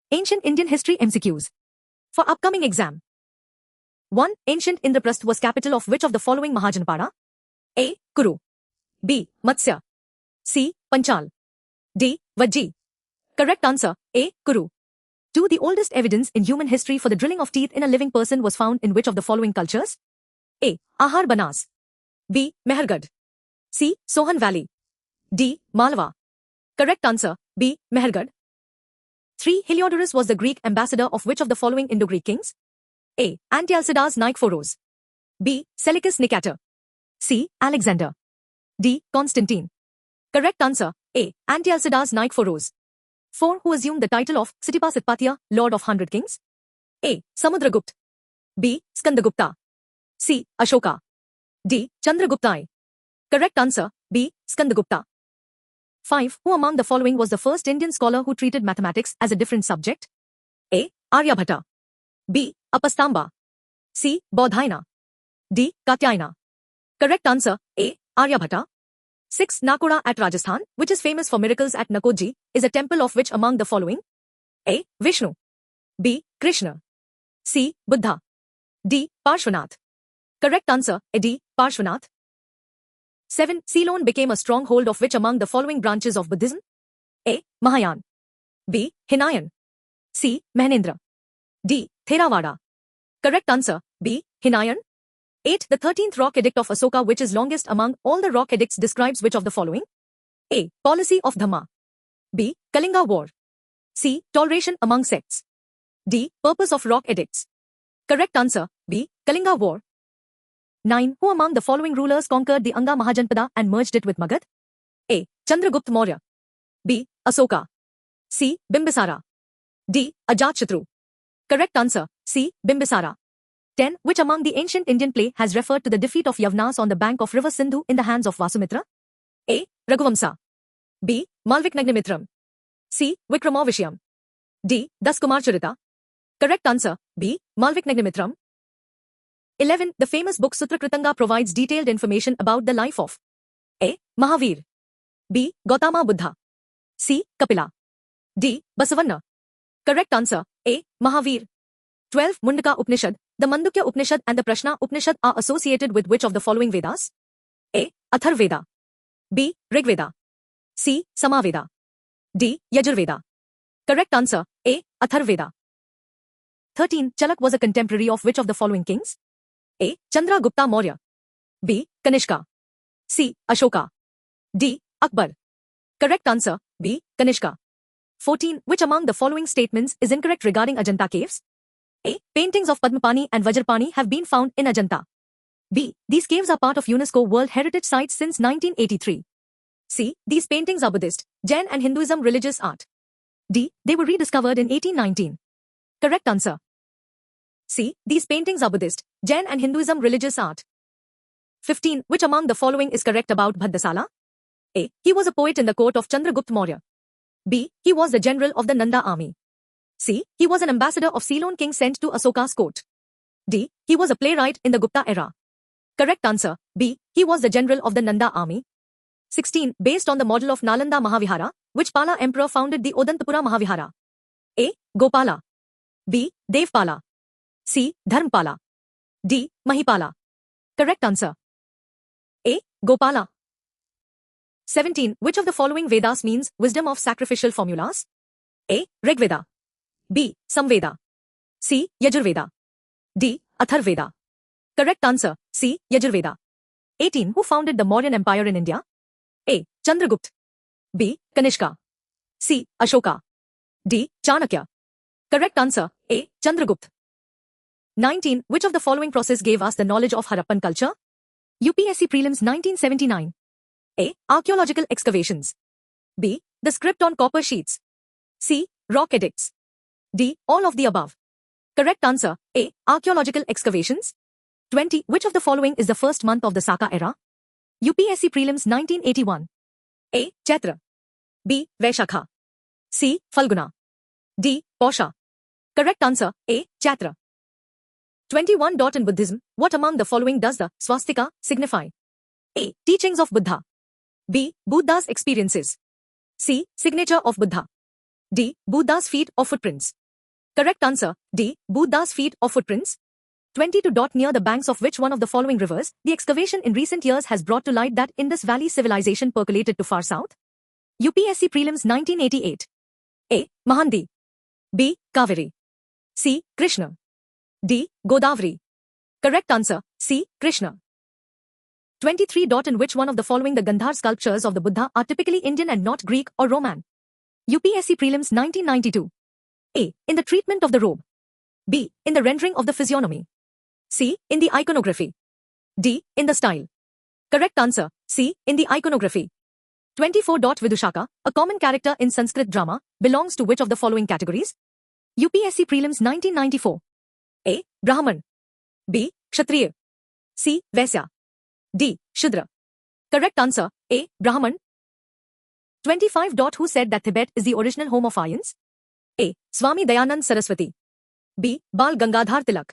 Ancient Indian History MCQs. For upcoming exam. 1. Ancient Indraprastha was capital of which of the following Mahajanpada? A. Kuru. B. Matsya. C. Panchal. D. Vajji. Correct answer, A. Kuru. 2. The oldest evidence in human history for the drilling of teeth in a living person was found in which of the following cultures? A. Ahar Banas. B. Mehergarh. C. Sohan Valley. D. Malwa. Correct answer, B. Mehergarh. 3. Heliodorus was the Greek ambassador of which of the following Indo-Greek kings? A. Antialcidas Nikephoros. B. Seleucus Nicator. C. Alexander. D. Constantine. Correct answer, A. Antialcidas Nikephoros. 4. Who assumed the title of Sitipa Satpatya, Lord of 100 Kings? A. Samudragupta. B. Skandagupta. C. Ashoka. D. Chandragupta. Correct answer, B. Skandagupta. 5. Who among the following was the first Indian scholar who treated mathematics as a different subject? A. Aryabhatta. B. Apastamba. C. Bodhayana. D. Katyayana. Correct answer, A. Aryabhatta. 6. Nakoda at Rajasthan, which is famous for miracles at Nakodji, is a temple of which among the following? A. Vishnu. B. Krishna. C. Buddha. D. Parshvanath. Correct answer, A. D. Parshvanath. 7. Ceylon became a stronghold of which among the following branches of Buddhism? A. Mahayana. B. Hinayan. C. Mahanindra. D. Theravada. Correct answer, B. Hinayan. 8. The 13th rock edict of Asoka, which is longest among all the rock edicts, describes which of the following? A. Policy of Dhamma. B. Kalinga War. C. Toleration among sects. D. Purpose of rock edicts. Correct answer, B. Kalinga War. 9. Who among the following rulers conquered the Anga Mahajanpada and merged it with Magad? A. Chandragupta Maurya. B. Asoka. C. Bimbisara. D. Ajatshutru. Correct answer, C. Bimbisara. 10. Which among the ancient Indian play has referred to the defeat of Yavanas on the bank of river Sindhu in the hands of Vasumitra? A. Raghuvamsa. B. Malviknagnimitram. C. Vikramavishayam. D. Daskumar Charita. Correct answer, B. Malviknagnimitram. 11. The famous book Sutrakritanga provides detailed information about the life of A. Mahavir. B. Gautama Buddha. C. Kapila. D. Basavanna. Correct answer, A. Mahavir. 12. Mundaka Upanishad, the Mandukya Upanishad and the Prashna Upanishad are associated with which of the following Vedas? A. Atharvaveda. B. Rigveda. C. Samaveda. D. Yajurveda. Correct answer, A. Atharvaveda. 13. Chalak was a contemporary of which of the following kings? A. Chandragupta Maurya. B. Kanishka. C. Ashoka. D. Akbar. Correct answer, B. Kanishka. 14. Which among the following statements is incorrect regarding Ajanta caves? A. Paintings of Padmapani and Vajrapani have been found in Ajanta. B. These caves are part of UNESCO World Heritage Sites since 1983. C. These paintings are Buddhist, Jain and Hinduism religious art. D. They were rediscovered in 1819. Correct answer. C. These paintings are Buddhist, Jain and Hinduism religious art. 15. Which among the following is correct about Bhaddasala? A. He was a poet in the court of Chandragupta Maurya. B. He was the general of the Nanda army. C. He was an ambassador of Ceylon king sent to Asoka's court. D. He was a playwright in the Gupta era. Correct answer, B. He was the general of the Nanda army. 16. Based on the model of Nalanda Mahavihara, which Pala emperor founded the Odantapura Mahavihara? A. Gopala. B. Devpala. C. Dharmpala. D. Mahipala. Correct answer, A. Gopala. 17. Which of the following Vedas means wisdom of sacrificial formulas? A. Rigveda. B. Samveda. C. Yajurveda. D. Atharvaveda. Correct answer, C. Yajurveda. 18. Who founded the Mauryan Empire in India? A. Chandragupta. B. Kanishka. C. Ashoka. D. Chanakya. Correct answer, A. Chandragupta. 19. Which of the following process gave us the knowledge of Harappan culture? UPSC Prelims 1979. A. Archaeological excavations. B. The script on copper sheets. C. Rock edicts. D. All of the above. Correct answer, A. Archaeological excavations. 20. Which of the following is the first month of the Saka era? UPSC Prelims 1981. A. Chaitra. B. Vaishakha. C. Falguna. D. Posha. Correct answer, A. Chaitra. 21. In Buddhism, what among the following does the swastika signify? A. Teachings of Buddha. B. Buddha's experiences. C. Signature of Buddha. D. Buddha's feet or footprints. Correct answer, D. Buddha's feet or footprints. 22. Near the banks of which one of the following rivers, the excavation in recent years has brought to light that Indus Valley civilization percolated to far south? UPSC Prelims 1988. A. Mahandi. B. Kaveri. C. Krishna. D. Godavari. Correct answer, C. Krishna. 23. In which one of the following the Gandhar sculptures of the Buddha are typically Indian and not Greek or Roman? UPSC Prelims 1992. A. In the treatment of the robe. B. In the rendering of the physiognomy. C. In the iconography. D. In the style. Correct answer, C. In the iconography. 24. Vidushaka, a common character in Sanskrit drama, belongs to which of the following categories? UPSC Prelims 1994. A. Brahman. B. Kshatriya. C. Vaisya. D. Shudra. Correct answer, A. Brahman. 25. Who said that Tibet is the original home of ions? A. Swami Dayanand Saraswati. B. Bal Gangadhar Tilak.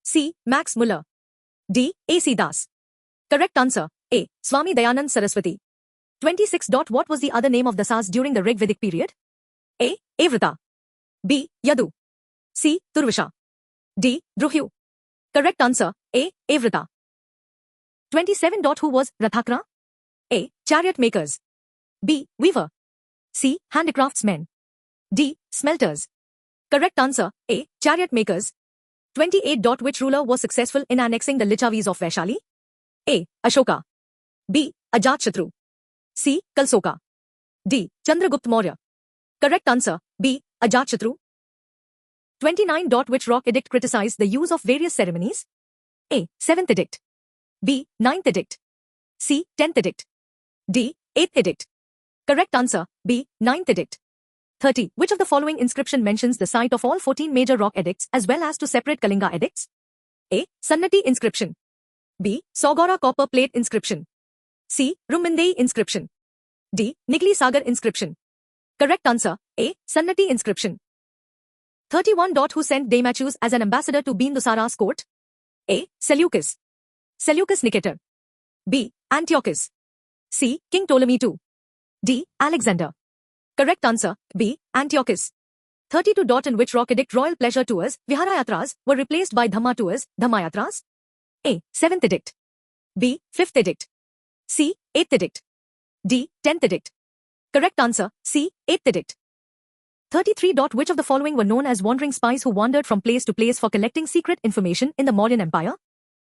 C. Max Muller. D. A.C. Das. Correct answer, A. Swami Dayanand Saraswati. 26. What was the other name of the Sas during the Rig Vedic period? A. Avrita. B. Yadu. C. Turvisha. D. Druhyu. Correct answer, A. Avrita. 27. Who was Rathakra? A. Chariot makers. B. Weaver. C. Handicraftsmen. D. Smelters. Correct answer, A. Chariot makers. 28. Which ruler was successful in annexing the Lichavis of Vaishali? A. Ashoka. B. Ajatshatru. C. Kalsoka. D. Chandragupta Maurya. Correct answer, B. Ajatshatru. 29. Which rock edict criticized the use of various ceremonies? A. 7th edict. B. 9th edict. C. 10th edict. D. 8th edict. Correct answer, B. 9th edict. 30. Which of the following inscription mentions the site of all 14 major rock edicts as well as 2 separate Kalinga edicts? A. Sannati inscription. B. Sogora copper plate inscription. C. Rumbindei inscription. D. Nigli Sagar inscription. Correct answer, A. Sannati inscription. 31. Who sent Deimachus as an ambassador to Bindusara's court? A. Seleucus. Seleucus Nicator. B. Antiochus. C. King Ptolemy II. D. Alexander. Correct answer, B. Antiochus. 32. In which rock edict royal pleasure tours, Viharayatras, were replaced by Dhamma tours, Dhammayatras? A. 7th edict. B. 5th edict. C. 8th edict. D. 10th edict. Correct answer, C. 8th edict. 33. Which of the following were known as wandering spies who wandered from place to place for collecting secret information in the Mauryan Empire?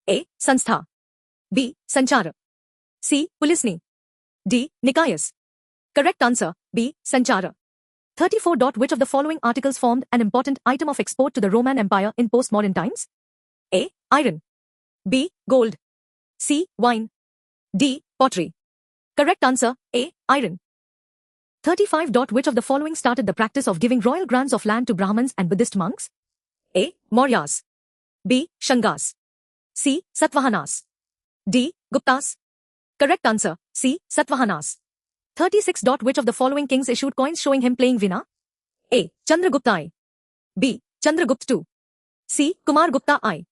A. Sanstha. B. Sanchara. C. Pulisni. D. Nikayas. Correct answer, B. Sanchara. 34. Which of the following articles formed an important item of export to the Roman Empire in post-modern times? A. Iron. B. Gold. C. Wine. D. Pottery. Correct answer, A. Iron. 35. Which of the following started the practice of giving royal grants of land to Brahmins and Buddhist monks? A. Mauryas. B. Shangas. C. Satvahanas. D. Guptas. Correct answer, C. Satvahanas. 36. Which of the following kings issued coins showing him playing Veena? A. Chandragupta I. B. Chandragupta II. C. Kumargupta I.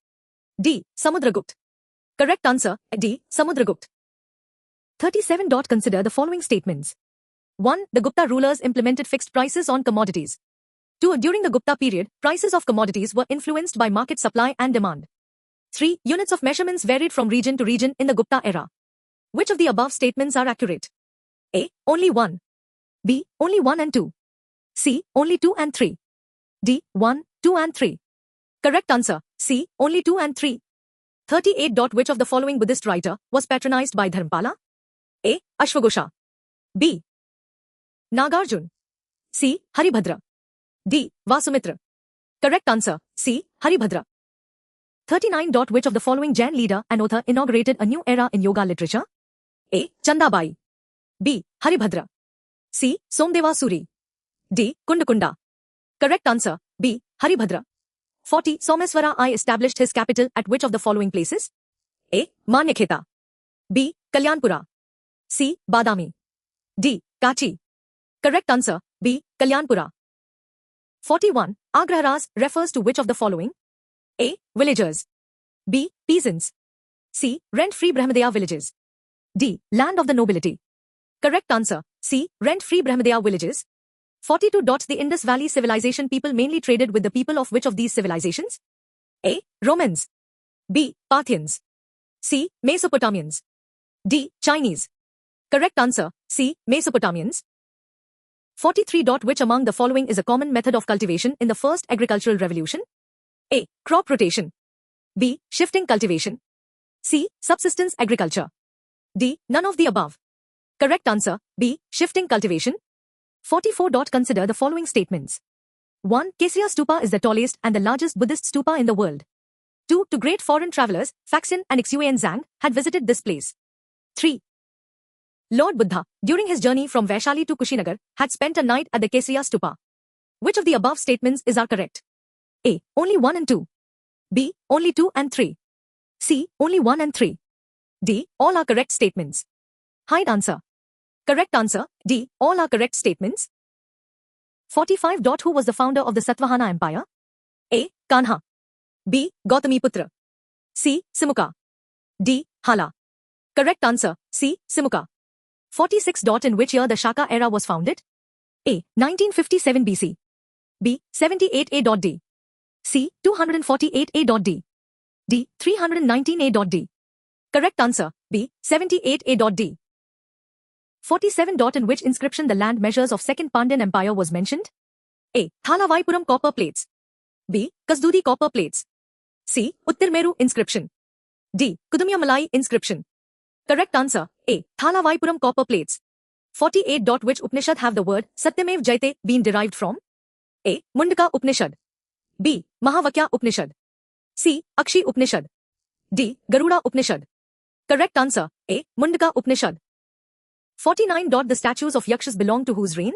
D. Samudragupt. Correct answer, D. Samudragupt. 37. Consider the following statements. 1. The Gupta rulers implemented fixed prices on commodities. 2. During the Gupta period, prices of commodities were influenced by market supply and demand. 3. Units of measurements varied from region to region in the Gupta era. Which of the above statements are accurate? A. Only 1. B. Only 1 and 2. C. Only 2 and 3. D. 1, 2 and 3. Correct answer, C. Only 2 and 3. 38. Which of the following Buddhist writer was patronized by Dharmapala? A. Ashwagosha. B. Nagarjun. C. Haribhadra. D. Vasumitra. Correct answer, C. Haribhadra. 39. Which of the following Jain leader and author inaugurated a new era in yoga literature? A. Chandabai. B. Haribhadra. C. Somdeva Suri. D. Kundakunda. Correct answer, B. Haribhadra. 40. Someswara I established his capital at which of the following places? A. Manyakheta. B. Kalyanpura. C. Badami. D. Kachi. Correct answer, B. Kalyanpura. 41. Agraharas refers to which of the following? A. Villagers. B. Peasants. C. Rent-free Brahmadaya villages. D. Land of the nobility. Correct answer, C. Rent-free Brahmadaya villages. 42. The Indus Valley Civilization people mainly traded with the people of which of these civilizations? A. Romans. B. Parthians. C. Mesopotamians. D. Chinese. Correct answer, C. Mesopotamians. 43. Which among the following is a common method of cultivation in the first agricultural revolution? A. Crop rotation. B. Shifting cultivation. C. Subsistence agriculture. D. None of the above. Correct answer, B. Shifting cultivation. 44. Consider the following statements. 1. Kesia Stupa is the tallest and the largest Buddhist stupa in the world. 2. Two great foreign travelers, Faxian and Xuan Zhang, had visited this place. 3. Lord Buddha, during his journey from Vaishali to Kushinagar, had spent a night at the Kesia Stupa. Which of the above statements is correct? A. Only 1 and 2. B. Only 2 and 3. C. Only 1 and 3. D. All are correct statements. Hide answer. Correct answer, D. All are correct statements. 45. Who was the founder of the Satvahana Empire? A. Kanha. B. Gautamiputra. C. Simukha. D. Hala. Correct answer, C. Simukha. 46. In which year the Shaka era was founded? A. 1957 BC. B. 78 A.D. C. 248 A.D. D. 319 A.D. Correct answer, B. 78 A.D. 47. In which inscription the land measures of Second Pandyan Empire was mentioned? A. Thalavaipuram copper plates. B. Kasdudi copper plates. C. Uttirmeru inscription. D. Kudumyamalai inscription. Correct answer, A. Thalavaipuram copper plates. 48. Which Upanishad have the word Satyamev Jayate been derived from? A. Mundaka Upanishad. B. Mahavakya Upanishad. C. Akshi Upanishad. D. Garuda Upanishad. Correct answer, A. Mundaka Upanishad. 49. The statues of Yakshas belong to whose reign?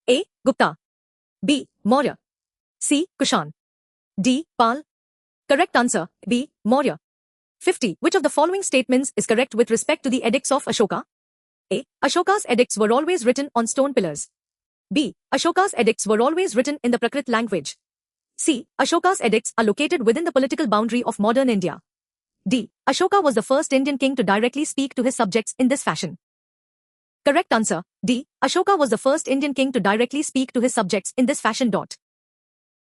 A. Gupta. B. Maurya. C. Kushan. D. Pal. Correct answer, B. Maurya. 50. Which of the following statements is correct with respect to the edicts of Ashoka? A. Ashoka's edicts were always written on stone pillars. B. Ashoka's edicts were always written in the Prakrit language. C. Ashoka's edicts are located within the political boundary of modern India. D. Ashoka was the first Indian king to directly speak to his subjects in this fashion. Correct answer, D. Ashoka was the first Indian king to directly speak to his subjects in this fashion.